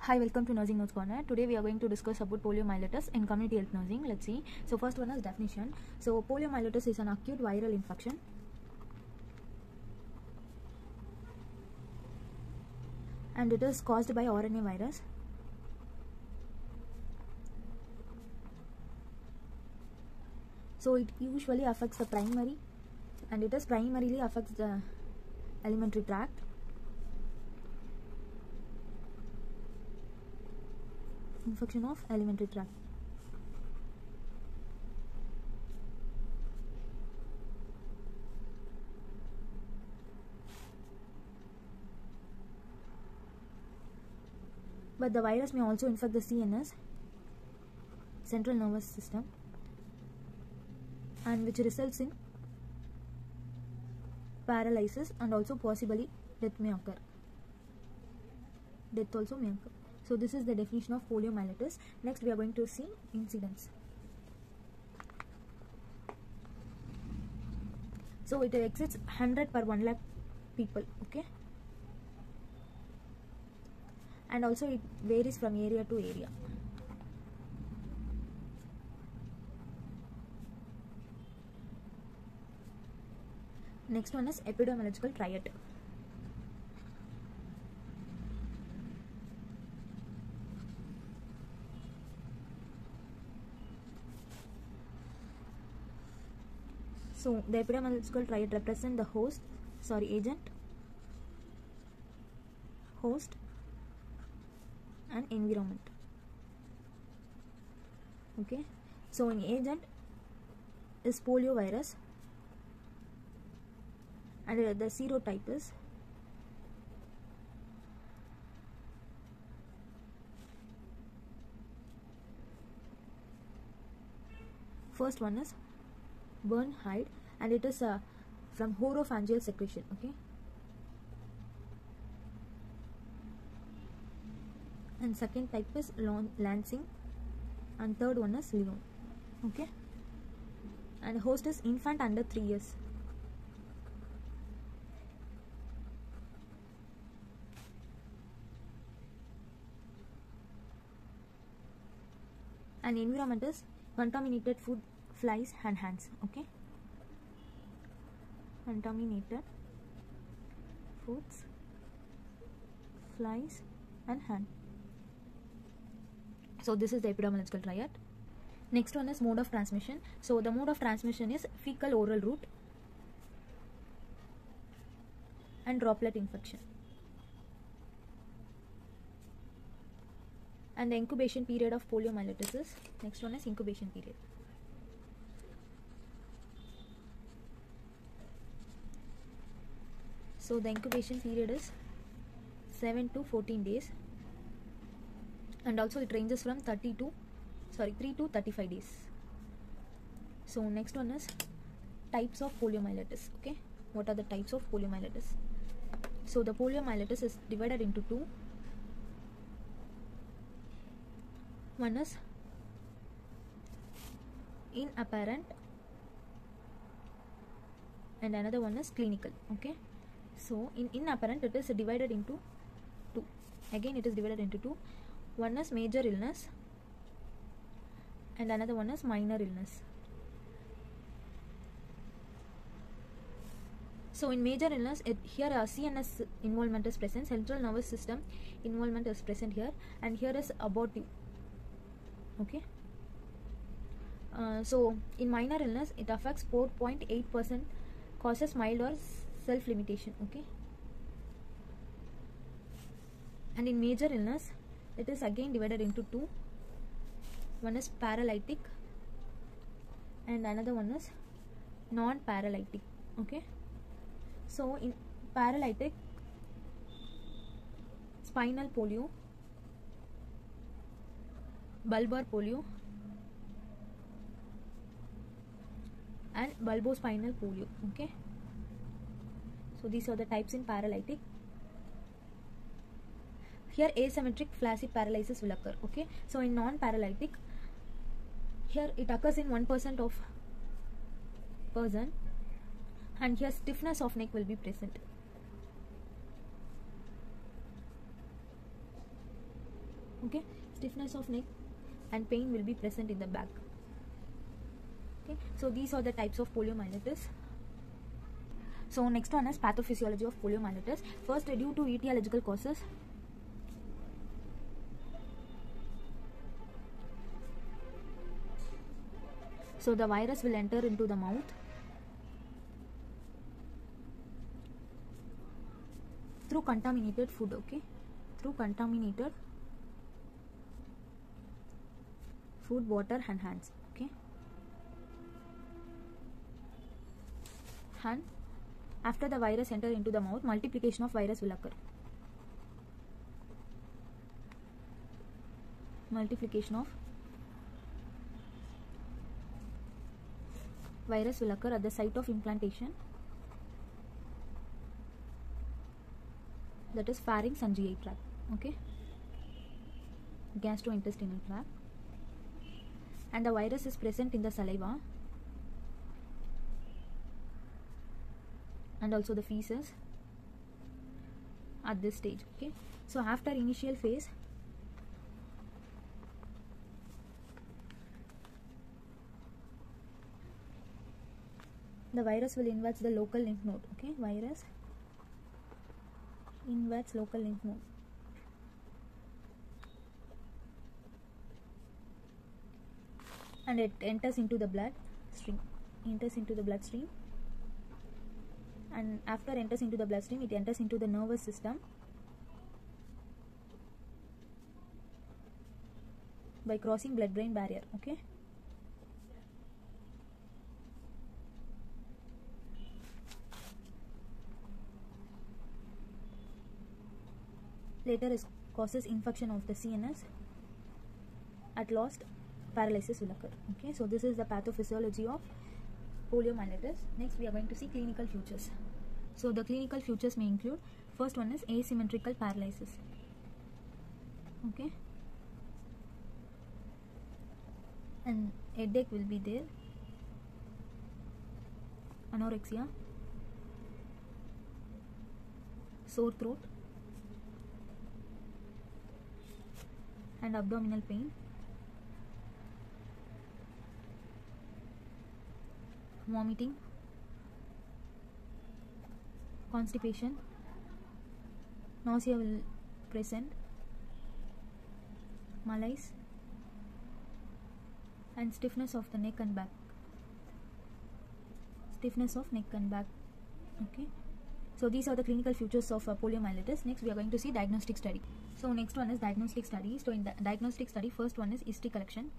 Hi, welcome to Nursing Notes Corner. Today we are going to discuss about poliomyelitis in community health nursing. Let's see. So first one is definition. So poliomyelitis is an acute viral infection and it is caused by RNA virus. So it usually affects the primary and it is primarily affects the alimentary tract. Infection of alimentary tract. But the virus may also infect the CNS, central nervous system, and which results in paralysis and also possibly death may occur. Death also may occur. So this is the definition of poliomyelitis. Next we are going to see incidence. So it exceeds 100 per 1 lakh people, okay? And also it varies from area to area. Next one is epidemiological triad. So the epidemiological triad represent the agent, host and environment. Okay, so an agent is poliovirus and the serotype is first one is burn hide and it is from oropharyngeal secretion, okay, and second type is lancing and third one is Lyon, okay, and host is infant under 3 years. And environment is contaminated food, flies and hands, okay, contaminated foods, flies and hand. So this is the epidemiological triad. Next one is mode of transmission. So the mode of transmission is fecal oral route and droplet infection. And the incubation period of poliomyelitis is, next one is incubation period. So the incubation period is 7 to 14 days and also it ranges from 3 to 35 days. So next one is types of poliomyelitis, okay. What are the types of poliomyelitis? So the poliomyelitis is divided into two. One is inapparent and another one is clinical, okay. So in inapparent it is divided into two. Again it is divided into two. One is major illness and another one is minor illness. So in major illness, here CNS involvement is present, central nervous system involvement is present here, and here is abortive, okay. So in minor illness it affects 4.8%, causes mild or self-limitation, okay. And in major illness it is again divided into two. One is paralytic and another one is non-paralytic, okay. So in paralytic, spinal polio, bulbar polio and bulbospinal polio, okay. So these are the types in paralytic. Here asymmetric flaccid paralysis will occur, okay. So in non-paralytic, here it occurs in 1% of person and here stiffness of neck will be present. Okay, stiffness of neck and pain will be present in the back. Okay, so these are the types of poliomyelitis. So next one is pathophysiology of poliomyelitis. First, due to etiological causes, so the virus will enter into the mouth through contaminated food. Okay, through contaminated food, water and hands. Okay, and after the virus enter into the mouth, multiplication of virus will occur. Multiplication of virus will occur at the site of implantation, that is pharynx and GI tract. Okay, gastrointestinal tract, and the virus is present in the saliva and also the feces at this stage. Okay, so after initial phase, the virus will invade the local lymph node. Okay, virus invades local lymph node, and it enters into the blood stream. And after enters into the bloodstream, it enters into the nervous system by crossing blood-brain barrier. Okay, later it causes infection of the CNS. At last, paralysis will occur. Okay, so this is the pathophysiology of poliomyelitis. Next, we are going to see clinical features. So the clinical features may include, first one is asymmetrical paralysis. Okay, and headache will be there, anorexia, sore throat, and abdominal pain, vomiting, constipation, nausea will present, malaise, and stiffness of the neck and back. Okay, so these are the clinical features of poliomyelitis. Next, we are going to see diagnostic study. So next one is diagnostic study. So in the diagnostic study, first one is history collection,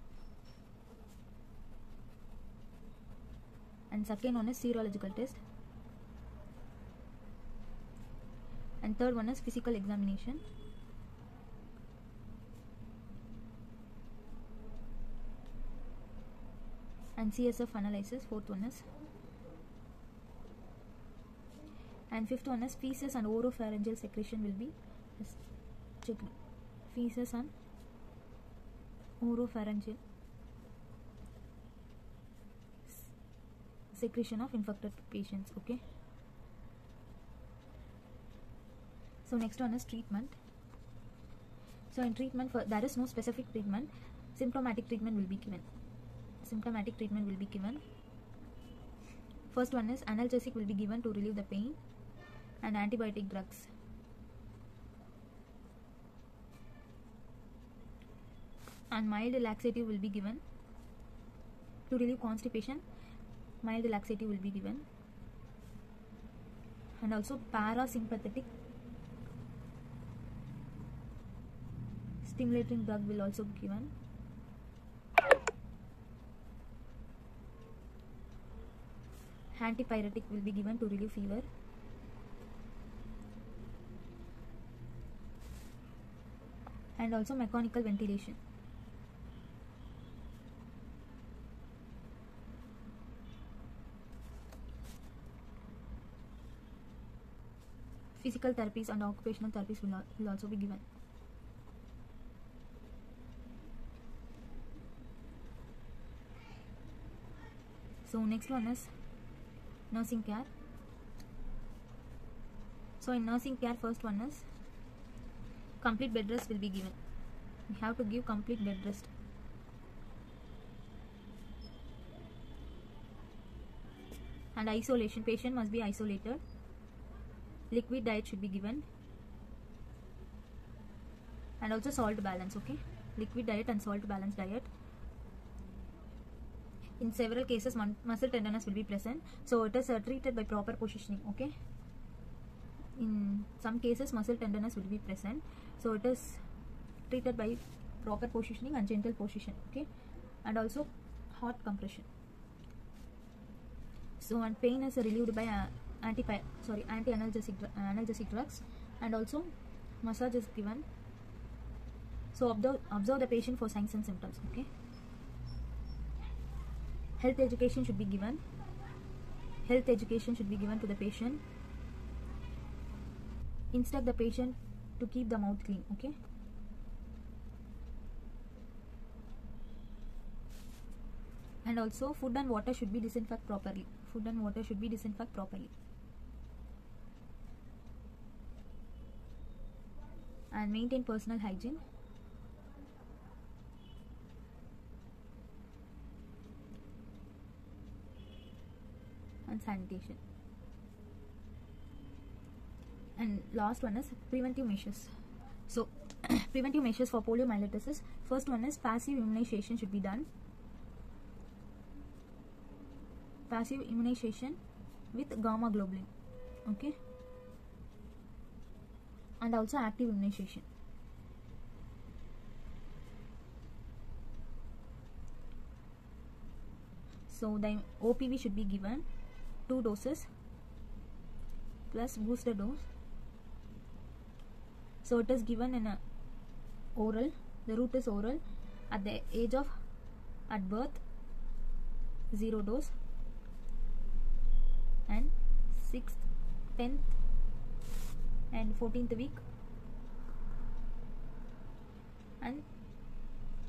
and second one is serological test, and third one is physical examination, and CSF analysis. Fourth one is, and fifth one is feces and oropharyngeal secretion will be checked. Feces and oropharyngeal secretion of infected patients. Okay, so next one is treatment. So in treatment, there is no specific treatment. Symptomatic treatment will be given. First one is analgesic will be given to relieve the pain, and antibiotic drugs. And mild laxative will be given to relieve constipation. Mild laxative will be given, and also parasympathetic stimulating drug will also be given. Antipyretic will be given to relieve fever. And also mechanical ventilation. Physical therapies and occupational therapies will also be given. So next one is nursing care. So in nursing care, first one is complete bed rest will be given. we have to give complete bed rest. And isolation, patient must be isolated. Liquid diet should be given, and also salt balance. Okay, liquid diet and salt balance diet. In several cases muscle tenderness will be present, so it is treated by proper positioning. Okay, in some cases muscle tenderness will be present, so it is treated by proper positioning and gentle position. Okay, and also hot compression. So, and pain is relieved by anti-analgesic drugs, and also massage is given. So observe the patient for signs and symptoms. Okay, health education should be given. Health education should be given to the patient. Instruct the patient to keep the mouth clean. Okay, and also food and water should be disinfected properly. Food and water should be disinfected properly. And maintain personal hygiene. And sanitation. And last one is preventive measures. So preventive measures for poliomyelitis is, first one is passive immunization should be done. Passive immunization with gamma globulin. Okay, and also active immunization. So the OPV should be given 2 doses plus booster dose. So it is given in a oral. The route is oral at the age of at birth 0 dose, and 6th, 10th and 14th week, and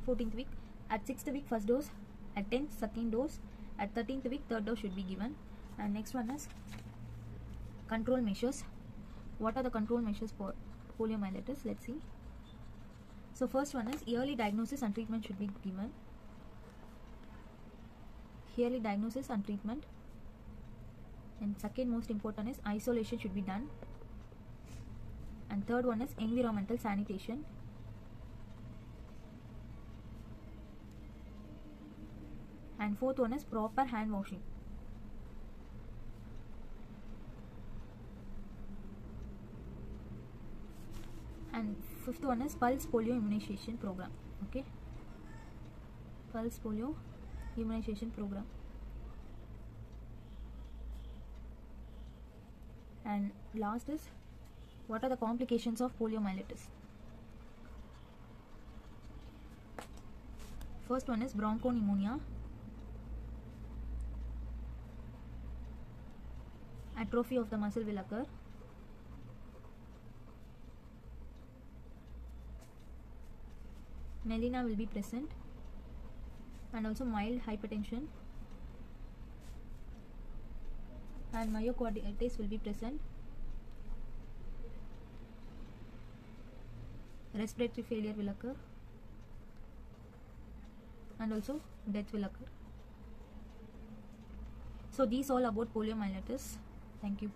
14th week. At 6th week first dose, at 10th second dose, at 13th week third dose should be given. And next one is control measures. What are the control measures for poliomyelitis? Let's see. So first one is early diagnosis and treatment should be given. Early diagnosis and treatment. And second most important is isolation should be done. And third one is environmental sanitation. And fourth one is proper hand washing. And fifth one is pulse polio immunization program. Okay, pulse polio immunization program. And last is, what are the complications of poliomyelitis? First one is bronchopneumonia, atrophy of the muscle will occur, melena will be present, and also mild hypertension, and myocarditis will be present. Respiratory failure will occur, and also death will occur. So these all about poliomyelitis. Thank you.